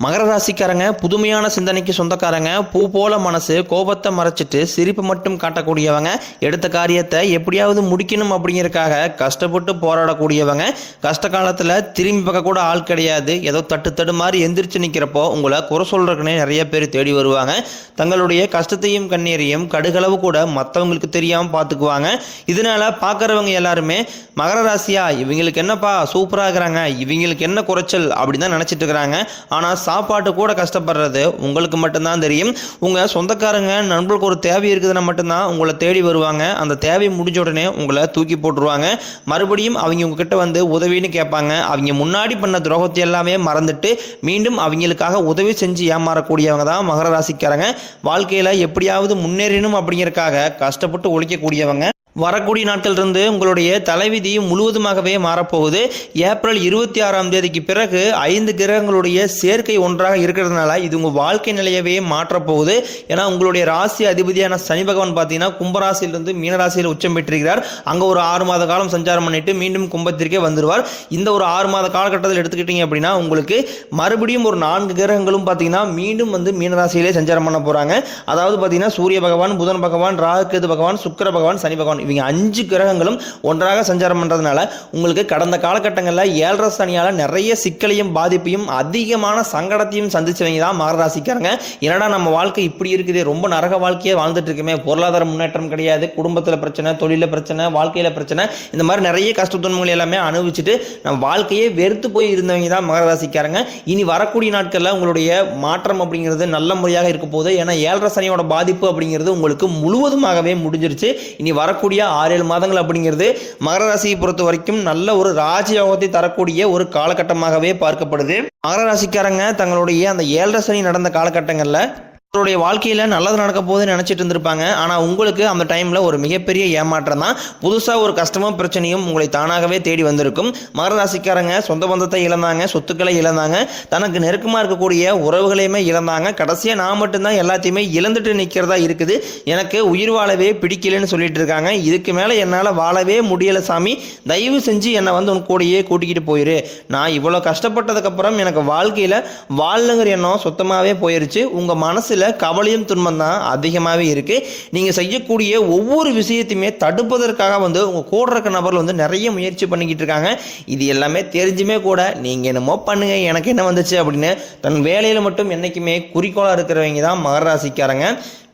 மகர ராசிக்காரங்க புதுமையான சிந்தனைக்கு சொந்தக்காரங்க. பூ போல மனசு, கோபத்தை மறைச்சிட்டு சிரிப்பு மட்டும் காட்டக்கூடியவங்க. எடுத்த காரியத்தை எப்படியாவது முடிக்கணும் அப்படிங்கிறதுக்காக கஷ்டப்பட்டு போராடக்கூடியவங்க. கஷ்ட காலத்தில் திரும்பி பார்க்க கூட ஆள் கிடையாது. ஏதோ தட்டு மாதிரி எந்திரிச்சு நிற்கிறப்போ உங்களை குறை சொல்றதுக்குன்னே நிறைய பேர் தேடி வருவாங்க. தங்களுடைய கஷ்டத்தையும் கண்ணீரையும் கடுகளவு கூட மற்றவங்களுக்கு தெரியாமல் பார்த்துக்குவாங்க. இதனால பார்க்குறவங்க எல்லாருமே மகர ராசியா இவங்களுக்கு என்னப்பா சூப்பராக இருக்கிறாங்க, இவங்களுக்கு என்ன குறைச்சல் அப்படின்னு தான் நினச்சிட்டு இருக்கிறாங்க. ஆனால் சாப்பாட்டு கூட கஷ்டப்படுறது உங்களுக்கு மட்டும்தான் தெரியும். உங்கள் சொந்தக்காரங்க நண்பர்களுக்கு ஒரு தேவை இருக்குதுன்னா மட்டும்தான் உங்களை தேடி வருவாங்க. அந்த தேவை முடிஞ்ச உடனே உங்களை தூக்கி போட்டுருவாங்க. மறுபடியும் அவங்க உங்ககிட்ட வந்து உதவின்னு கேட்பாங்க. அவங்க முன்னாடி பண்ண துரோகத்தை எல்லாமே மறந்துட்டு மீண்டும் அவங்களுக்காக உதவி செஞ்சு ஏமாறக்கூடியவங்க தான் மகர ராசிக்காரங்க. வாழ்க்கையில் எப்படியாவது முன்னேறணும் அப்படிங்கிறதுக்காக கஷ்டப்பட்டு உழைக்கக்கூடியவங்க. வரக்கூடிய நாட்கள் இருந்து உங்களுடைய தலைவிதி முழுவதுமாகவே மாறப்போகுது. ஏப்ரல் 26 பிறகு 5 கிரகங்களுடைய சேர்க்கை ஒன்றாக இருக்கிறதுனால இது உங்கள் வாழ்க்கை நிலையவே மாற்றப்போகுது. ஏன்னா உங்களுடைய ராசி அதிபதியான சனி பகவான் பார்த்தீங்கன்னா கும்பராசியிலிருந்து மீனராசியில் உச்சம் பெற்றிருக்கிறார். அங்கே ஒரு 6 மாத காலம் சஞ்சாரம் பண்ணிட்டு மீண்டும் கும்பத்திற்கே வந்துடுவார். இந்த ஒரு 6 மாத காலகட்டத்தில் எடுத்துக்கிட்டீங்க அப்படின்னா உங்களுக்கு மறுபடியும் ஒரு 4 கிரகங்களும் பார்த்தீங்கன்னா மீண்டும் வந்து மீனராசியிலே சஞ்சாரம் பண்ண போகிறாங்க. அதாவது பார்த்தீங்கன்னா சூரிய பகவான், புதன் பகவான், ராகு கேது பகவான், சுக்கிர பகவான், சனி பகவான் இவங்க 5 கிரகங்களும் ஒன்றாக சஞ்சாரம் பண்றதுனால உங்களுக்கு கடந்த காலகட்டங்களில் 7.5 சனியால நிறைய சிக்கலையும் பாதிப்பையும் அதிகமான சங்கடத்தையும் சந்திச்சவங்க தான் மகர ராசிக்காரங்க. என்னடா நம்ம வாழ்க்கை இப்படி இருக்குது, ரொம்ப நரக வாழ்க்கையே வாழ்ந்துட்டு இருக்குமே, பொருளாதார முன்னேற்றம் கிடையாது, குடும்பத்தில் பிரச்சனை, தொழில பிரச்சனை, வாழ்க்கையில பிரச்சனை, இந்த மாதிரி நிறைய கஷ்ட துன்பங்கள் எல்லாமே அனுபவிச்சுட்டு நம்ம வாழ்க்கையே வெறுத்து போய் இருந்தவங்க தான் மகர ராசிக்காரங்க. இனி வரக்கூடிய நாட்களில் உங்களுடைய மாற்றம் அப்படிங்கிறது நல்ல முறையாக இருக்க போகுது. ஏன்னா 7.5 சனியோட பாதிப்பு அப்படிங்கிறது உங்களுக்கு முழுவதுமாகவே முடிஞ்சிருச்சு. இனி வரக்கூடிய 6-7 மாதங்கள் அப்படிங்கிறது மகர ராசியை பொறுத்த வரைக்கும் நல்ல ஒரு ராஜயோகத்தை தரக்கூடிய ஒரு காலகட்டமாகவே பார்க்கப்படுது. மகர ராசிக்காரங்க தங்களுடைய அந்த 7.5 சனி நடந்த காலகட்டங்களில் அவருடைய வாழ்க்கையில் நல்லது நடக்க போகுதுன்னு நினச்சிட்டு இருந்திருப்பாங்க. ஆனால் உங்களுக்கு அந்த டைமில் ஒரு மிகப்பெரிய ஏமாற்றம் தான். புதுசாக ஒரு கஷ்டமும் பிரச்சனையும் உங்களை தானாகவே தேடி வந்திருக்கும். மகர ராசிக்காரங்க சொந்த பந்தத்தை இழந்தாங்க, சொத்துக்களை இழந்தாங்க, தனக்கு நெருக்கமாக இருக்கக்கூடிய உறவுகளையுமே இழந்தாங்க. கடைசியாக நான் மட்டும்தான் எல்லாத்தையுமே இழந்துட்டு நிற்கிறதா இருக்குது, எனக்கு உயிர் வாழவே பிடிக்கலன்னு சொல்லிட்டு இருக்காங்க. இதுக்கு மேலே என்னால் வாழவே முடியலை சாமி, தயவு செஞ்சு என்னை வந்து உன் கூடையே கூட்டிக்கிட்டு போயிரு. நான் இவ்வளோ கஷ்டப்பட்டதுக்கப்புறம் எனக்கு வாழ்க்கையில் வாழணுங்கிற எண்ணம் சுத்தமாகவே போயிருச்சு. உங்கள் மனசில் கவலையும் துன்பம் தான் அதிகமாகவே இருக்கு. நீங்க செய்யக்கூடிய ஒவ்வொரு விஷயத்தையுமே தடுப்பதற்காக வந்து உங்க கூட இருக்க நபர்கள் வந்து நிறைய முயற்சி பண்ணிக்கிட்டு இருக்காங்க. இது எல்லாமே தெரிஞ்சுமே கூட நீங்க என்னமோ பண்ணுங்க எனக்கு என்ன வந்துச்சு அப்படின்னு தன் வேலையில மட்டும் என்னைக்குமே குறிக்கோளா இருக்கிறவங்க தான் மகர ராசிக்காரங்க.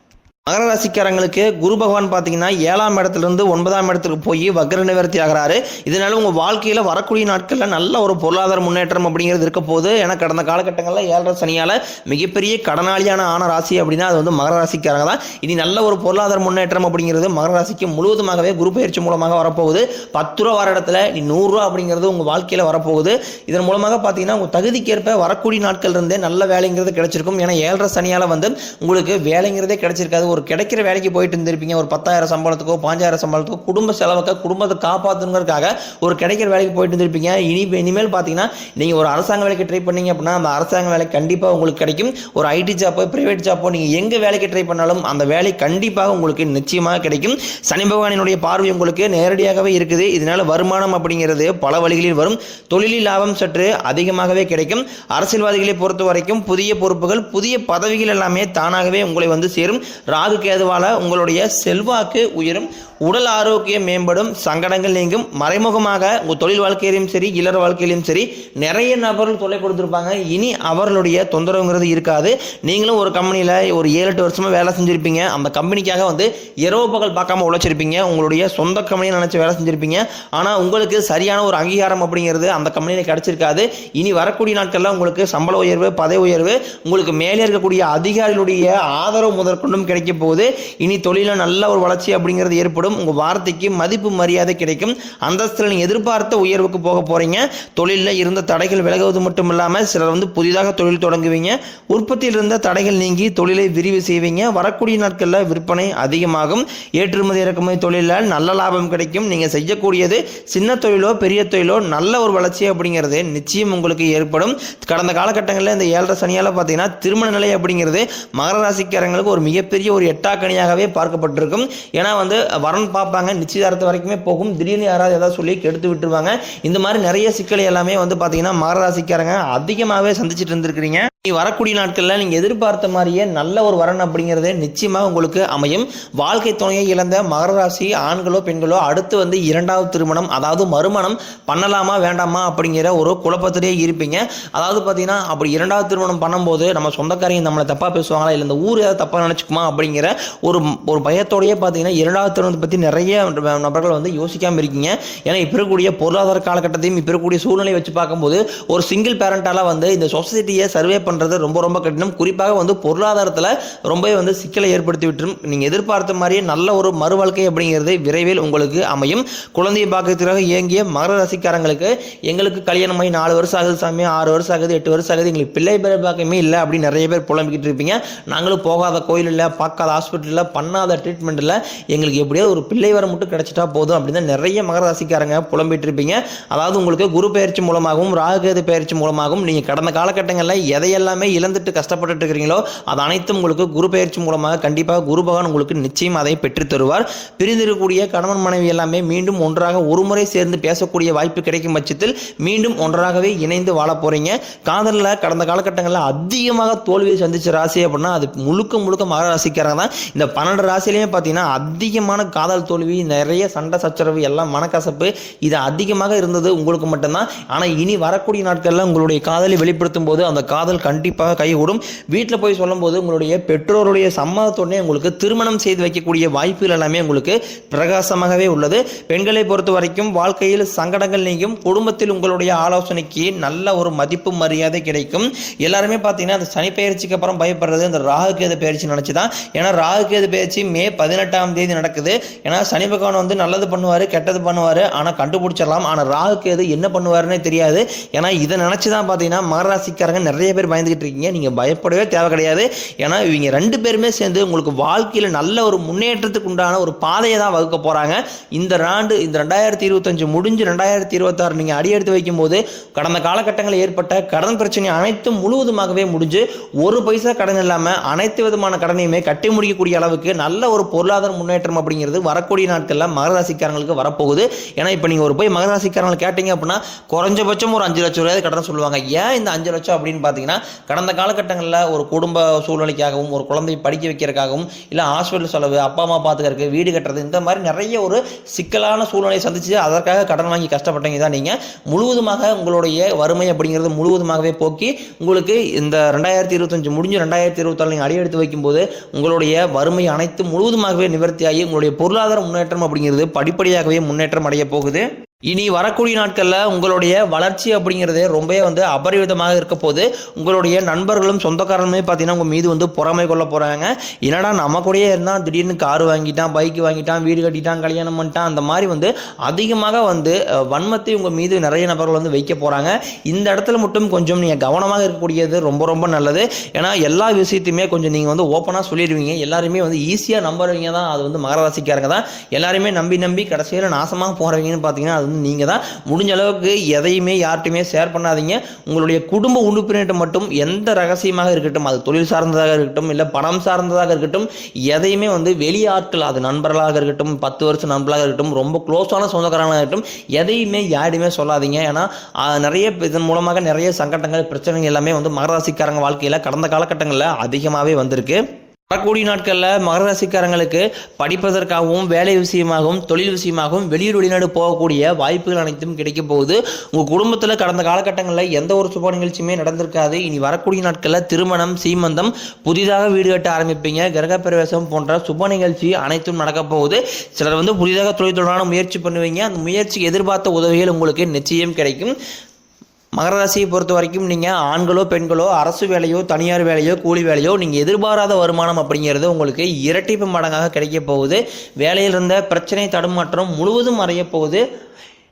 மகர ராசிக்காரங்களுக்கு குரு பகவான் பார்த்தீங்கன்னா 7ஆம் இடத்துலேருந்து 9ஆம் இடத்துக்கு போய் வக்ர நிவர்த்தி ஆகிறாரு. இதனால உங்கள் வாழ்க்கையில் வரக்கூடிய நாட்களில் நல்ல ஒரு பொருளாதார முன்னேற்றம் அப்படிங்கிறது இருக்க போது. ஏன்னா கடந்த காலகட்டங்களில் 7.5 சனியால் மிகப்பெரிய கடனாளியான ஆன ராசி அப்படின்னா அது வந்து மகர ராசிக்காரங்க தான். இனி நல்ல ஒரு பொருளாதார முன்னேற்றம் அப்படிங்கிறது மகர ராசிக்கு முழுவதுமாகவே குரு பயிற்சி மூலமாக வரப்போகுது. 10 ரூபா வர இடத்துல நீ 100 ரூபா அப்படிங்கிறது உங்கள் வாழ்க்கையில் வரப்போகுது. இதன் மூலமாக பார்த்தீங்கன்னா உங்கள் தகுதிக்கேற்ப வரக்கூடிய நாட்கள் இருந்தே நல்ல வேலைங்கிறது கிடைச்சிருக்கும். ஏன்னா 7.5 சனியால் வந்து உங்களுக்கு வேலைங்கிறதே கிடைச்சிருக்காது. ஒரு கிடைக்கிற வேலைக்கு போயிட்டு இருந்திருப்பீங்க, ஒரு 10,000 சம்பளத்துக்கோ 5,000 சம்பளத்துக்கோ குடும்ப செலவுக்கு குடும்பத்தை காப்பாற்றுங்கிறதுக்காக ஒரு கிடைக்கிற வேலைக்கு போயிட்டு இருந்திருப்பீங்க. இனிமேல் பார்த்தீங்கன்னா நீங்கள் ஒரு அரசாங்க வேலைக்கு ட்ரை பண்ணீங்க அப்படின்னா அந்த அரசாங்க வேலை கண்டிப்பாக உங்களுக்கு கிடைக்கும். ஒரு ஐடி ஜாப்போ பிரைவேட் ஜாப்போ நீங்கள் எங்கே வேலைக்கு ட்ரை பண்ணாலும் அந்த வேலை கண்டிப்பாக உங்களுக்கு நிச்சயமாக கிடைக்கும். சனி பகவானினுடைய பார்வை உங்களுக்கு நேரடியாகவே இருக்குது. இதனால வருமானம் அப்படிங்கிறது பல வழிகளில் வரும். தொழிலில் லாபம் சற்று அதிகமாகவே கிடைக்கும். அரசியல்வாதிகளை பொறுத்த வரைக்கும் புதிய பொறுப்புகள், புதிய பதவிகள் எல்லாமே தானாகவே உங்களை வந்து சேரும். ராகு கேதுவால உங்களுடைய செல்வாக்கு உயரும், உடல் ஆரோக்கியம் மேம்படும், சங்கடங்கள் நீங்கும். மறைமுகமாக உங்கள் தொழில் வாழ்க்கையிலும் சரி இல்லற வாழ்க்கையிலும் சரி நிறைய நபர்கள் தொல்லை கொடுத்துருப்பாங்க. இனி அவர்களுடைய தொந்தரவுங்கிறது இருக்காது. நீங்களும் ஒரு கம்பெனியில் ஒரு 7-8 வருஷமாக வேலை செஞ்சுருப்பீங்க. அந்த கம்பெனிக்காக வந்து இரவு பகல் பார்க்காம உழைச்சிருப்பீங்க. உங்களுடைய சொந்த கம்பெனியை நினச்சி வேலை செஞ்சுருப்பீங்க. ஆனால் உங்களுக்கு சரியான ஒரு அங்கீகாரம் அப்படிங்கிறது அந்த கம்பெனியில் கிடைச்சிருக்காது. இனி வரக்கூடிய நாட்களில் உங்களுக்கு சம்பள உயர்வு, பதவி உயர்வு, உங்களுக்கு மேலே இருக்கக்கூடிய அதிகாரிகளுடைய ஆதரவு முதற்கொண்டும் கிடைக்க போகுது. இனி தொழில நல்ல ஒரு வளர்ச்சி அப்படிங்கிறது ஏற்படும். உங்க வார்த்தைக்கு மதிப்பு மரியாதை கிடைக்கும். அந்தஸ்தில் நீங்க எதிர்பார்த்த உயர்வுக்கு போக போறீங்க. தொழிலில் இருந்த தடைகள் விலகுவது மட்டும் இல்லாமல் சிலர் வந்து புதிதாக தொழில் தொடங்குவீங்க. உற்பத்தியில் இருந்த தடைகள் நீங்கி தொழிலை விரிவு செய்வீங்க. வரக்கூடிய நாட்களில் விற்பனை அதிகமாகும். ஏற்றுமதி இறக்குமதி தொழிலில் நல்ல லாபம் கிடைக்கும். நீங்க செய்யக்கூடியது சின்ன தொழிலோ பெரிய தொழிலோ நல்ல ஒரு வளர்ச்சி அப்படிங்கிறது நிச்சயம் உங்களுக்கு ஏற்படும். கடந்த காலகட்டங்களில் இந்த 7.5 சனியால பார்த்தீங்கன்னா திருமண நிலை அப்படிங்கிறது மகர ராசிக்காரங்களுக்கு ஒரு மிகப்பெரிய ஒரு எட்டாக்கணியாகவே பார்க்கப்பட்டிருக்கும். ஏன்னா வந்து வரன் பார்ப்பாங்க, நிச்சயதார்த்தம் வரைக்குமே போகும். திடீர்னு யாராவது ஏதாவது சொல்லி கெடுத்து விட்டுருவாங்க. இந்த மாதிரி நிறைய சிக்கலை எல்லாமே வந்து பார்த்தீங்கன்னா மகர ராசிக்காரங்க அதிகமாகவே சந்திச்சுட்டு இருந்திருக்கிறீங்க. வரக்கூடிய நாட்களில் நீங்கள் எதிர்பார்த்த மாதிரியே நல்ல ஒரு வரன் அப்படிங்கிறது நிச்சயமாக உங்களுக்கு அமையும். வாழ்க்கை துணையை இழந்த மகர ராசி ஆண்களோ பெண்களோ அடுத்து வந்து இரண்டாவது திருமணம், அதாவது மறுமணம் பண்ணலாமா வேண்டாமா அப்படிங்கிற ஒரு குழப்பத்திலே இருப்பீங்க. அதாவது பார்த்தீங்கன்னா அப்படி இரண்டாவது திருமணம் பண்ணும்போது நம்ம சொந்தக்காரங்க நம்மளை தப்பாக பேசுவாங்களா, இல்லை இந்த ஊர் ஏதாவது தப்பாக நினச்சிக்குமா அப்படிங்கிற ஒரு பயத்தோடையே பார்த்தீங்கன்னா இரண்டாவது திருமணத்தை பற்றி நிறைய நபர்கள் வந்து யோசிக்காமல் இருக்கீங்க. ஏன்னா இப்போ இருக்கக்கூடிய பொருளாதார காலகட்டத்தையும் இப்போ இருக்கக்கூடிய சூழ்நிலை வச்சு பார்க்கும்போது ஒரு சிங்கிள் பேரண்டால வந்து இந்த சொசைட்டியை சர்வே பண்றது ரொம்ப கடினம். குறிப்பாக வந்து பொருளாதாரத்தில் ரொம்பவே வந்து சிக்கலை ஏற்படுத்தி விட்டுரும். நீங்க எதிர்பார்த்த மாதிரியே நல்ல ஒரு மறு வாழ்க்கை அப்படிங்கிறது விரைவில் உங்களுக்கு அமையும். குழந்தையை பார்க்கறதுக்காக இயங்கிய மகர ராசிக்காரங்களுக்கு எங்களுக்கு கல்யாணமாகி 4 வருஷம் ஆகுது சாமி, 6 வருஷம் ஆகுது, 8 வருஷம் ஆகுது, எங்களுக்கு பிள்ளை பேர் பார்க்கவே இல்லை அப்படின்னு நிறைய பேர் புலம்பிக்கிட்டு இருப்பீங்க. நாங்களும் போகாத கோயில் இல்லை, பார்க்காத ஹாஸ்பிட்டல் இல்லை, பண்ணாத ட்ரீட்மெண்ட் இல்லை, எங்களுக்கு எப்படியோ ஒரு பிள்ளை வர மட்டும் கிடைச்சிட்டா போதும் அப்படின்னு நிறைய மகர ராசிக்காரங்க புலம்பிட்டு இருப்பீங்க. அதாவது உங்களுக்கு குரு பயிற்சி மூலமாகவும் ராகுகேது பயிற்சி மூலமாகவும் நீங்க கடந்த காலகட்டங்களில் எதையெல்லாம் எல்லாமே இழந்துட்டு கஷ்டப்பட்டு இருக்கிறீங்களோ அது அனைத்தும் உங்களுக்கு குரு பயிற்சி மூலமாக கண்டிப்பாக குரு பகவான் உங்களுக்கு நிச்சயம் அதை பெற்று தருவார். பிரிந்திருக்கக்கூடிய கணவன் மனைவி எல்லாமே மீண்டும் ஒன்றாக ஒரு முறை சேர்ந்து பேசக்கூடிய வாய்ப்பு கிடைக்கும் பட்சத்தில் மீண்டும் ஒன்றாகவே இணைந்து வாழ போறீங்க. காதலில் கடந்த காலகட்டங்களில் அதிகமாக தோல்வியை சந்திச்ச ராசி அப்படின்னா அது முழுக்க மகர ராசிக்காரங்க தான். இந்த 12 ராசிலையுமே பார்த்தீங்கன்னா அதிகமான காதல் தோல்வி, நிறைய சண்டை சச்சரவு, எல்லாம் மனக்கசப்பு, இது அதிகமாக இருந்தது உங்களுக்கு மட்டும்தான். ஆனால் இனி வரக்கூடிய நாட்களில் உங்களுடைய காதலை வெளிப்படுத்தும் போது அந்த காதல் கண்டிப்பாக கைகூடும். வீட்டில் போய் சொல்லும்போது உங்களுடைய பெற்றோருடைய சம்மதத்தோடனே உங்களுக்கு திருமணம் செய்து வைக்கக்கூடிய வாய்ப்புகள் எல்லாமே உங்களுக்கு பிரகாசமாகவே உள்ளது. பெண்களை பொறுத்த வரைக்கும் வாழ்க்கையில் சங்கடங்கள் நீங்கும். குடும்பத்தில் உங்களுடைய ஆலோசனைக்கு நல்ல ஒரு மதிப்பு மரியாதை கிடைக்கும். எல்லாருமே பார்த்தீங்கன்னா அந்த சனி பயிற்சிக்கு அப்புறம் பயப்படுறது இந்த ராகுகேது பயிற்சி நினைச்சுதான். ஏன்னா ராகுகேது பயிற்சி மே 18ஆம் தேதி நடக்குது. ஏன்னா சனி பகவான் வந்து நல்லது பண்ணுவாரு, கெட்டது பண்ணுவாரு, ஆனால் கண்டுபிடிச்சிடலாம். ஆனால் ராகுகேது என்ன பண்ணுவாருன்னே தெரியாது. ஏன்னா இதை நினைச்சுதான் பார்த்தீங்கன்னா மகராசிக்காரங்க நிறைய பேர் பயந்துகிட்டு இருக்கீங்க. நீங்க பயப்படவே தேவை கிடையாது. ஏன்னா இவங்க 2 பேருமே சேர்ந்து உங்களுக்கு வாழ்க்கையில நல்ல ஒரு முன்னேற்றத்துக்கு உண்டான ஒரு பாதையை தான் வகுக்க போறாங்க. இந்த 2025 முடிஞ்சு 2026 நீங்க அடி எடுத்து வைக்கும் போது கடந்த காலகட்டங்களில் ஏற்பட்ட கடன் பிரச்சனை அனைத்தும் முழுவதுமாகவே முடிஞ்சு ஒரு பைசா கடன் இல்லாம அனைத்து விதமான கடனையுமே கட்டி முடிக்கக்கூடிய அளவுக்கு நல்ல ஒரு பொருளாதார முன்னேற்றம் அப்படிங்கிறது வரக்கூடிய நாட்கள்ல மகராசிக்காரங்களுக்கு வரப்போகுது. ஏன்னா இப்ப நீங்க ஒரு போய் மகராசிக்காரங்களை கேட்டீங்க அப்படின்னா குறைஞ்சபட்சம் ஒரு 5 லட்சம் ரூபாய் கடன் சொல்லுவாங்க. ஏன் இந்த 5 லட்சம் அப்படின்னு பார்த்தீங்கன்னா கடந்த காலகட்டங்களில் ஒரு குடும்ப சூழ்நிலைக்காகவும் ஒரு குழந்தையை படிக்க வைக்கிறதுக்காகவும் இல்லை ஹாஸ்பிட்டல் செலவு, அப்பா அம்மா பார்த்துக்கிறதுக்கு, வீடு கட்டுறது, இந்த மாதிரி நிறைய ஒரு சிக்கலான சூழ்நிலையை சந்திச்சு அதற்காக கடன் வாங்கி கஷ்டப்பட்டீங்க தான் நீங்கள். முழுவதுமாக உங்களுடைய வறுமை அப்படிங்கிறது முழுவதுமாகவே போக்கி உங்களுக்கு இந்த 2025 முடிஞ்சு 2026 நீங்கள் அடியெடுத்து வைக்கும்போது உங்களுடைய வறுமை அனைத்து முழுவதுமாகவே நிவர்த்தியாகி உங்களுடைய பொருளாதார முன்னேற்றம் அப்படிங்கிறது படிப்படியாகவே முன்னேற்றம் அடைய போகுது. இனி வரக்கூடிய நாட்களில் உங்களுடைய வளர்ச்சி அப்படிங்கிறது ரொம்பவே வந்து அபரிவிதமாக இருக்க போது. உங்களுடைய நண்பர்களும் சொந்தக்காரனுமே பார்த்தீங்கன்னா உங்கள் மீது வந்து பொறாமை கொள்ள போகிறாங்க. என்னடா நம்ம கூடயே இருந்தால் திடீர்னு கார் வாங்கிட்டான், பைக் வாங்கிட்டான், வீடு கட்டிட்டான், கல்யாணம் பண்ணிட்டான், அந்த மாதிரி வந்து அதிகமாக வந்து வன்மத்தை உங்கள் மீது நிறைய நபர்கள் வந்து வைக்க போகிறாங்க. இந்த இடத்துல மட்டும் கொஞ்சம் நீங்கள் கவனமாக இருக்கக்கூடியது ரொம்ப நல்லது. ஏன்னா எல்லா விஷயத்தையுமே கொஞ்சம் நீங்கள் வந்து ஓப்பனாக சொல்லிடுவீங்க. எல்லாருமே வந்து ஈஸியாக நம்புறவங்க தான் அது வந்து மகர ராசிக்காரங்க தான். எல்லாருமே நம்பி கடைசியில் நாசமாக போகிறவங்கன்னு பார்த்தீங்கன்னா அது நீங்க தான். முடிஞ்ச அளவுக்கு எதையுமே யார்ட்டுமே ஷேர் பண்ணாதீங்க. உங்களுடைய குடும்ப உறுப்பினர்கிட்ட மட்டும் எந்த ரகசியமாக இருக்கட்டும், அது தொழில் சார்ந்ததாக இருக்கட்டும், இல்லை பணம் சார்ந்ததாக இருக்கட்டும், எதையுமே வந்து வெளியாட்கள், அது நண்பர்களாக இருக்கட்டும், 10 வருஷம் நண்பர்களாக இருக்கட்டும், ரொம்ப க்ளோஸான சொந்தக்காரங்களாக இருக்கட்டும், எதையுமே யாருமே சொல்லாதீங்க. ஏன்னா நிறைய இதன் மூலமாக நிறைய சங்கடங்கள், பிரச்சனைகள் எல்லாமே வந்து மகராசிக்காரங்க வாழ்க்கையில் கடந்த காலகட்டங்களில் அதிகமாகவே வந்திருக்கு. வரக்கூடிய நாட்களில் மகர ராசிக்காரங்களுக்கு படிப்பதற்காகவும் வேலை விஷயமாகவும் தொழில் விஷயமாகவும் வெளிநாடு போகக்கூடிய வாய்ப்புகள் அனைத்தும் கிடைக்க போகுது. உங்கள் குடும்பத்தில் கடந்த காலகட்டங்களில் எந்த ஒரு சுப நிகழ்ச்சியுமே நடந்திருக்காது. இனி வரக்கூடிய நாட்களில் திருமணம், சீமந்தம், புதிதாக வீடு கட்ட ஆரம்பிப்பீங்க, கிரகப்பிரவேசம் போன்ற சுப நிகழ்ச்சி அனைத்தும் நடக்க போகுது. சிலர் வந்து புதிதாக தொழில்துறையான முயற்சி பண்ணுவீங்க. அந்த முயற்சிக்கு எதிர்பார்த்த உதவிகள் உங்களுக்கு நிச்சயம் கிடைக்கும். மகர ராசியை பொறுத்த வரைக்கும் நீங்கள் ஆண்களோ பெண்களோ அரசு வேலையோ தனியார் வேலையோ கூலி வேலையோ நீங்கள் எதிர்பாராத வருமானம் அப்படிங்கிறது உங்களுக்கு இரட்டிப்பு மடங்காக கிடைக்க போகுது. வேலையில் இருந்த பிரச்சனை தடுமாற்றம் முழுவதும் மறைய போகுது.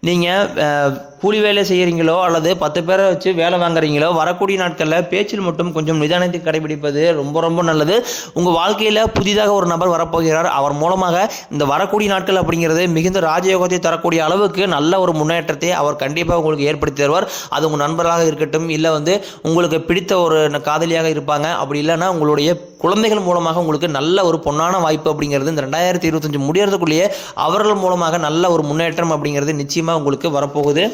நீங்கள் கூலி வேலை செய்கிறீங்களோ அல்லது 10 பேரை வச்சு வேலை வாங்குறீங்களோ வரக்கூடிய நாட்களில் பேச்சில் மட்டும் கொஞ்சம் நிதானத்தை கடைபிடிப்பது ரொம்ப நல்லது. உங்கள் வாழ்க்கையில் புதிதாக ஒரு நபர் வரப்போகிறார். அவர் மூலமாக இந்த வரக்கூடிய நாட்கள் அப்படிங்கிறது மிகுந்த ராஜயோகத்தை தரக்கூடிய அளவுக்கு நல்ல ஒரு முன்னேற்றத்தை அவர் கண்டிப்பாக உங்களுக்கு ஏற்படுத்தி தருவார். அது உங்கள் நண்பராக இருக்கட்டும், இல்லை வந்து உங்களுக்கு பிடித்த ஒரு காதலியாக இருப்பாங்க, அப்படி இல்லைன்னா உங்களுடைய குழந்தைகள் மூலமாக உங்களுக்கு நல்ல ஒரு பொன்னான வாய்ப்பு அப்படிங்கிறது இந்த 2025 முடியறதுக்குள்ளேயே அவர்கள் மூலமாக நல்ல ஒரு முன்னேற்றம் அப்படிங்கிறது நிச்சயமாக உங்களுக்கு வரப்போகுது.